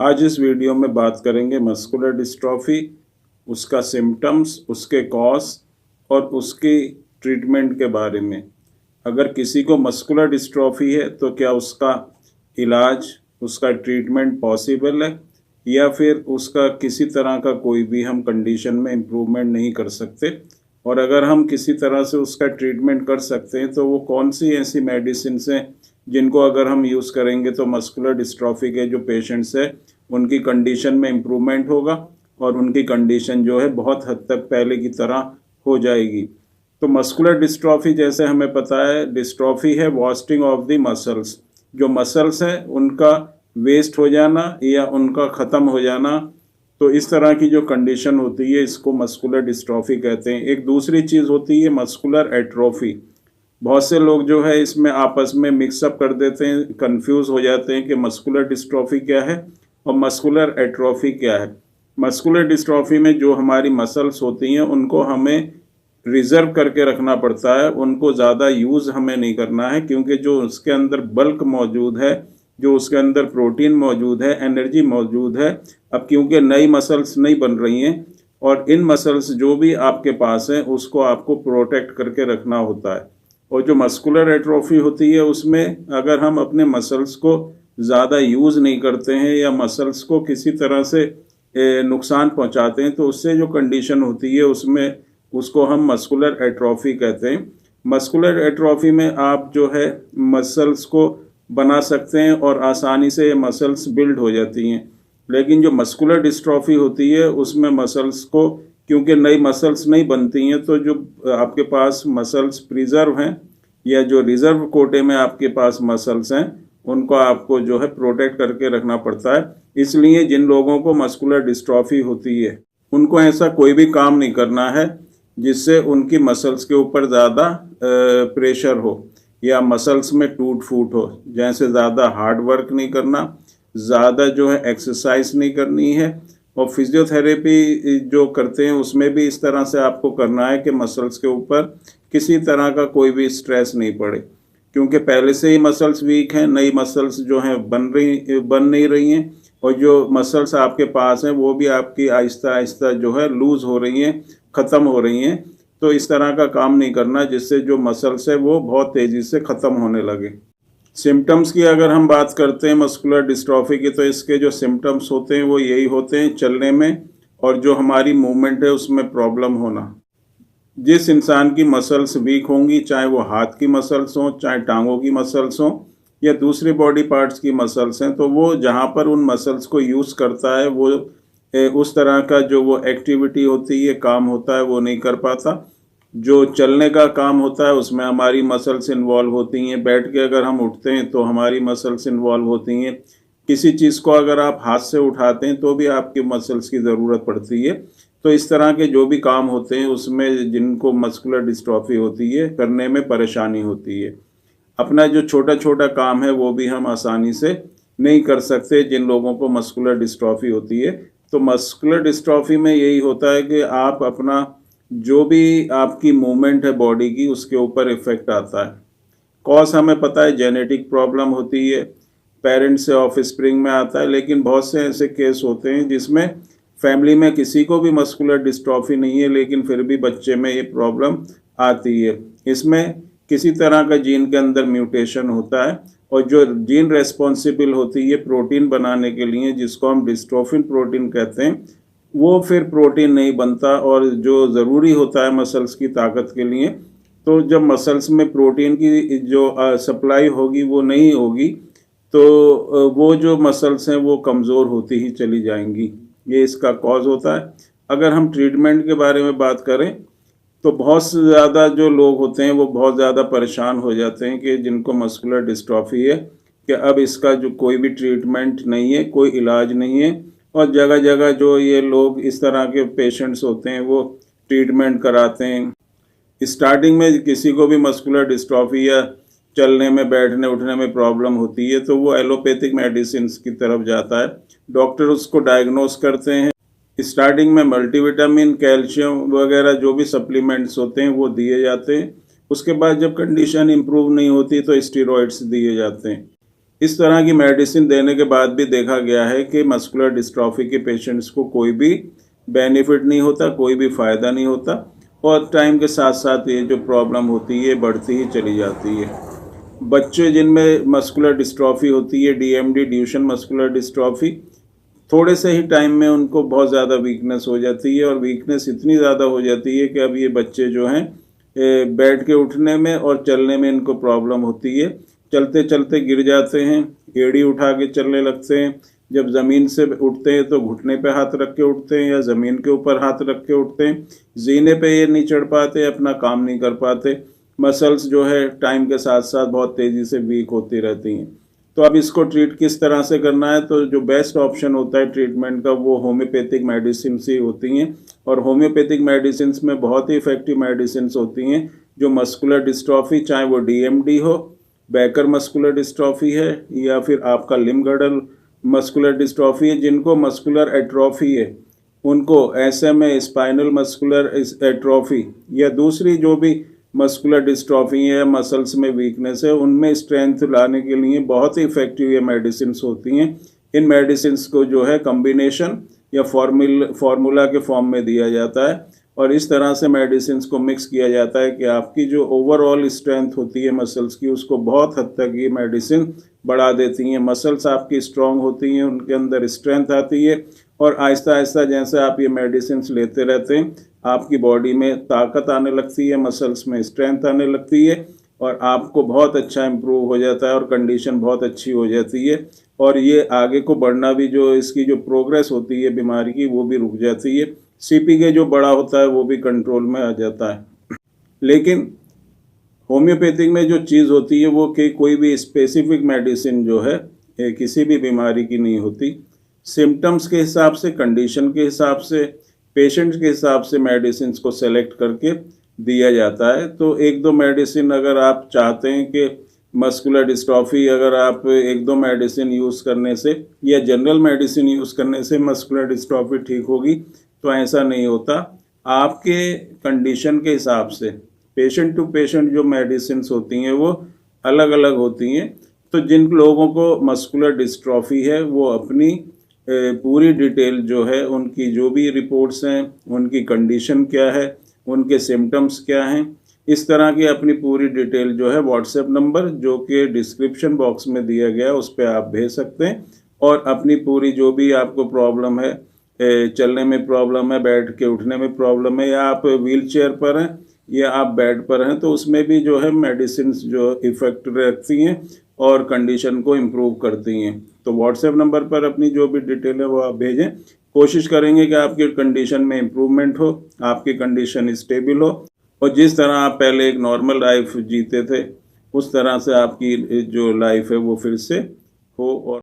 आज इस वीडियो में बात करेंगे मस्कुलर डिस्ट्रॉफी, उसका सिम्टम्स, उसके कॉज और उसकी ट्रीटमेंट के बारे में। अगर किसी को मस्कुलर डिस्ट्रॉफी है तो क्या उसका इलाज, उसका ट्रीटमेंट पॉसिबल है या फिर उसका किसी तरह का कोई भी हम कंडीशन में इम्प्रूवमेंट नहीं कर सकते, और अगर हम किसी तरह से उसका ट्रीटमेंट कर सकते हैं तो वो कौन सी ऐसी मेडिसिन हैं जिनको अगर हम यूज़ करेंगे तो मस्कुलर डिस्ट्रॉफी के जो पेशेंट्स हैं उनकी कंडीशन में इम्प्रूवमेंट होगा और उनकी कंडीशन जो है बहुत हद तक पहले की तरह हो जाएगी। तो मस्कुलर डिस्ट्रॉफी, जैसे हमें पता है, डिस्ट्रॉफी है वास्टिंग ऑफ द मसल्स। जो मसल्स हैं उनका वेस्ट हो जाना या उनका ख़त्म हो जाना, तो इस तरह की जो कंडीशन होती है इसको मस्कुलर डिस्ट्रॉफी कहते हैं। एक दूसरी चीज़ होती है मस्कुलर एट्रोफी। बहुत से लोग जो है इसमें आपस में मिक्सअप कर देते हैं, कंफ्यूज हो जाते हैं कि मस्कुलर डिस्ट्रॉफी क्या है और मस्कुलर एट्रोफी क्या है। मस्कुलर डिस्ट्रॉफी में जो हमारी मसल्स होती हैं उनको हमें रिजर्व करके रखना पड़ता है, उनको ज़्यादा यूज़ हमें नहीं करना है, क्योंकि जो उसके अंदर बल्क मौजूद है, जो उसके अंदर प्रोटीन मौजूद है, एनर्जी मौजूद है। अब क्योंकि नई मसल्स नहीं बन रही हैं और इन मसल्स जो भी आपके पास हैं उसको आपको प्रोटेक्ट करके रखना होता है। और जो मस्कुलर एट्रोफी होती है उसमें अगर हम अपने मसल्स को ज़्यादा यूज़ नहीं करते हैं या मसल्स को किसी तरह से नुकसान पहुंचाते हैं तो उससे जो कंडीशन होती है उसमें उसको हम मस्कुलर एट्रोफी कहते हैं। मस्कुलर एट्रोफी में आप जो है मसल्स को बना सकते हैं और आसानी से ये मसल्स बिल्ड हो जाती हैं, लेकिन जो मस्कुलर डिस्ट्रॉफी होती है उसमें मसल्स को, क्योंकि नई मसल्स नहीं बनती हैं, तो जो आपके पास मसल्स प्रिजर्व हैं या जो रिजर्व कोटे में आपके पास मसल्स हैं उनको आपको जो है प्रोटेक्ट करके रखना पड़ता है। इसलिए जिन लोगों को मस्कुलर डिस्ट्रॉफी होती है उनको ऐसा कोई भी काम नहीं करना है जिससे उनकी मसल्स के ऊपर ज़्यादा प्रेशर हो या मसल्स में टूट फूट हो। जैसे ज़्यादा हार्ड वर्क नहीं करना, ज़्यादा जो है एक्सरसाइज नहीं करनी है, और फिजियोथेरेपी जो करते हैं उसमें भी इस तरह से आपको करना है कि मसल्स के ऊपर किसी तरह का कोई भी स्ट्रेस नहीं पड़े, क्योंकि पहले से ही मसल्स वीक हैं, नई मसल्स जो हैं बन नहीं रही हैं, और जो मसल्स आपके पास हैं वो भी आपकी आहिस्ता आहिस्ता जो है लूज़ हो रही हैं, ख़त्म हो रही हैं। तो इस तरह का काम नहीं करना जिससे जो मसल्स है वो बहुत तेज़ी से ख़त्म होने लगे। सिम्टम्स की अगर हम बात करते हैं मस्कुलर डिस्ट्रॉफी की, तो इसके जो सिम्टम्स होते हैं वो यही होते हैं: चलने में और जो हमारी मूवमेंट है उसमें प्रॉब्लम होना। जिस इंसान की मसल्स वीक होंगी, चाहे वो हाथ की मसल्स हों, चाहे टांगों की मसल्स हों या दूसरे बॉडी पार्ट्स की मसल्स हैं, तो वो जहाँ पर उन मसल्स को यूज़ करता है वो उस तरह का जो वो एक्टिविटी होती है, काम होता है, वो नहीं कर पाता। जो चलने का काम होता है उसमें हमारी मसल्स इन्वॉल्व होती हैं, बैठ के अगर हम उठते हैं तो हमारी मसल्स इन्वॉल्व होती हैं, किसी चीज़ को अगर आप हाथ से उठाते हैं तो भी आपकी मसल्स की ज़रूरत पड़ती है। तो इस तरह के जो भी काम होते हैं उसमें जिनको मस्कुलर डिस्ट्रॉफी होती है करने में परेशानी होती है। अपना जो छोटा छोटा काम है वो भी हम आसानी से नहीं कर सकते जिन लोगों को मस्कुलर डिस्ट्रॉफी होती है। तो मस्कुलर डिस्ट्रॉफी में यही होता है कि आप अपना जो भी आपकी मूवमेंट है बॉडी की उसके ऊपर इफ़ेक्ट आता है। कॉज हमें पता है, जेनेटिक प्रॉब्लम होती है, पेरेंट्स से ऑफ स्प्रिंग में आता है, लेकिन बहुत से ऐसे केस होते हैं जिसमें फैमिली में किसी को भी मस्कुलर डिस्ट्रॉफी नहीं है लेकिन फिर भी बच्चे में ये प्रॉब्लम आती है। इसमें किसी तरह का जीन के अंदर म्यूटेशन होता है और जो जीन रेस्पॉन्सिबल होती है प्रोटीन बनाने के लिए, जिसको हम डिस्ट्रोफिन प्रोटीन कहते हैं, वो फिर प्रोटीन नहीं बनता और जो ज़रूरी होता है मसल्स की ताकत के लिए, तो जब मसल्स में प्रोटीन की जो सप्लाई होगी वो नहीं होगी तो वो जो मसल्स हैं वो कमज़ोर होती ही चली जाएंगी। ये इसका कॉज होता है। अगर हम ट्रीटमेंट के बारे में बात करें तो बहुत से ज़्यादा जो लोग होते हैं वो बहुत ज़्यादा परेशान हो जाते हैं कि जिनको मस्कुलर डिस्ट्रॉफी है कि अब इसका जो कोई भी ट्रीटमेंट नहीं है, कोई इलाज नहीं है, और जगह जगह जो ये लोग इस तरह के पेशेंट्स होते हैं वो ट्रीटमेंट कराते हैं। स्टार्टिंग में किसी को भी मस्कुलर डिस्ट्रॉफी या चलने में, बैठने उठने में प्रॉब्लम होती है तो वो एलोपैथिक मेडिसिन की तरफ जाता है। डॉक्टर उसको डायग्नोस करते हैं। स्टार्टिंग में मल्टीविटामिन, कैल्शियम वगैरह जो भी सप्लीमेंट्स होते हैं वो दिए जाते हैं। उसके बाद जब कंडीशन इम्प्रूव नहीं होती तो स्टेरॉइड्स दिए जाते हैं। इस तरह की मेडिसिन देने के बाद भी देखा गया है कि मस्कुलर डिस्ट्रॉफी के पेशेंट्स को कोई भी बेनिफिट नहीं होता, कोई भी फ़ायदा नहीं होता और टाइम के साथ साथ ये जो प्रॉब्लम होती है बढ़ती ही चली जाती है। बच्चे जिनमें मस्कुलर डिस्ट्रॉफी होती है, डीएमडी ड्यूशन मस्कुलर डिस्ट्रॉफी, थोड़े से ही टाइम में उनको बहुत ज़्यादा वीकनेस हो जाती है और वीकनेस इतनी ज़्यादा हो जाती है कि अब ये बच्चे जो हैं बैठ के उठने में और चलने में इनको प्रॉब्लम होती है। चलते चलते गिर जाते हैं, एड़ी उठा के चलने लगते हैं। जब ज़मीन से उठते हैं तो घुटने पे हाथ रख के उठते हैं या ज़मीन के ऊपर हाथ रख के उठते हैं। जीने पे ये नहीं चढ़ पाते, अपना काम नहीं कर पाते। मसल्स जो है टाइम के साथ साथ बहुत तेज़ी से वीक होती रहती हैं। तो अब इसको ट्रीट किस तरह से करना है, तो जो बेस्ट ऑप्शन होता है ट्रीटमेंट का वो होम्योपैथिक मेडिसिन ही होती हैं और होम्योपैथिक मेडिसिन में बहुत ही इफ़ेक्टिव मेडिसिन होती हैं जो मस्कुलर डिस्ट्रॉफी, चाहे वो डीएमडी हो, बैकर मस्कुलर डिस्ट्रॉफी है या फिर आपका लिम्ब-गर्डल मस्कुलर डिस्ट्रॉफी है, जिनको मस्कुलर एट्रोफी है उनको एसएमए स्पाइनल मस्कुलर एट्रोफी या दूसरी जो भी मस्कुलर डिस्ट्रॉफी है, मसल्स में वीकनेस है, उनमें स्ट्रेंथ लाने के लिए बहुत ही इफेक्टिव ये मेडिसिन होती हैं। इन मेडिसिन को जो है कम्बिनेशन या फार्मूला के फॉर्म में दिया जाता है और इस तरह से मेडिसिन को मिक्स किया जाता है कि आपकी जो ओवरऑल स्ट्रेंथ होती है मसल्स की, उसको बहुत हद तक ये मेडिसिन बढ़ा देती हैं। मसल्स आपकी स्ट्रांग होती हैं, उनके अंदर स्ट्रेंथ आती है और आहिस्ता आहिस्ता जैसे आप ये मेडिसिन लेते रहते हैं आपकी बॉडी में ताकत आने लगती है, मसल्स में स्ट्रेंथ आने लगती है और आपको बहुत अच्छा इम्प्रूव हो जाता है और कंडीशन बहुत अच्छी हो जाती है और ये आगे को बढ़ना भी, जो इसकी जो प्रोग्रेस होती है बीमारी की, वो भी रुक जाती है। सीपीके जो बड़ा होता है वो भी कंट्रोल में आ जाता है। लेकिन होम्योपैथिक में जो चीज़ होती है वो कि कोई भी स्पेसिफिक मेडिसिन जो है किसी भी बीमारी की नहीं होती। सिम्टम्स के हिसाब से, कंडीशन के हिसाब से, पेशेंट के हिसाब से मेडिसिन को सेलेक्ट करके दिया जाता है। तो एक दो मेडिसिन अगर आप चाहते हैं कि मस्कुलर डिस्ट्रॉफी, अगर आप एक दो मेडिसिन यूज़ करने से या जनरल मेडिसिन यूज़ करने से मस्कुलर डिस्ट्रॉफी ठीक होगी, तो ऐसा नहीं होता। आपके कंडीशन के हिसाब से पेशेंट टू पेशेंट जो मेडिसिन होती हैं वो अलग अलग होती हैं। तो जिन लोगों को मस्कुलर डिस्ट्रॉफी है वो अपनी पूरी डिटेल जो है, उनकी जो भी रिपोर्ट्स हैं, उनकी कंडीशन क्या है, उनके सिम्टम्स क्या हैं, इस तरह की अपनी पूरी डिटेल जो है व्हाट्सएप नंबर जो कि डिस्क्रिप्शन बॉक्स में दिया गया है उस पर आप भेज सकते हैं और अपनी पूरी जो भी आपको प्रॉब्लम है, चलने में प्रॉब्लम है, बैठ के उठने में प्रॉब्लम है, या आप व्हील चेयर पर हैं या आप बेड पर हैं, तो उसमें भी जो है मेडिसिन जो इफ़ेक्ट रखती हैं और कंडीशन को इम्प्रूव करती हैं। तो व्हाट्सएप नंबर पर अपनी जो भी डिटेल है वो आप भेजें। कोशिश करेंगे कि आपकी कंडीशन में इम्प्रूवमेंट हो, आपकी कंडीशन स्टेबल हो और जिस तरह आप पहले एक नॉर्मल लाइफ जीते थे उस तरह से आपकी जो लाइफ है वो फिर से हो और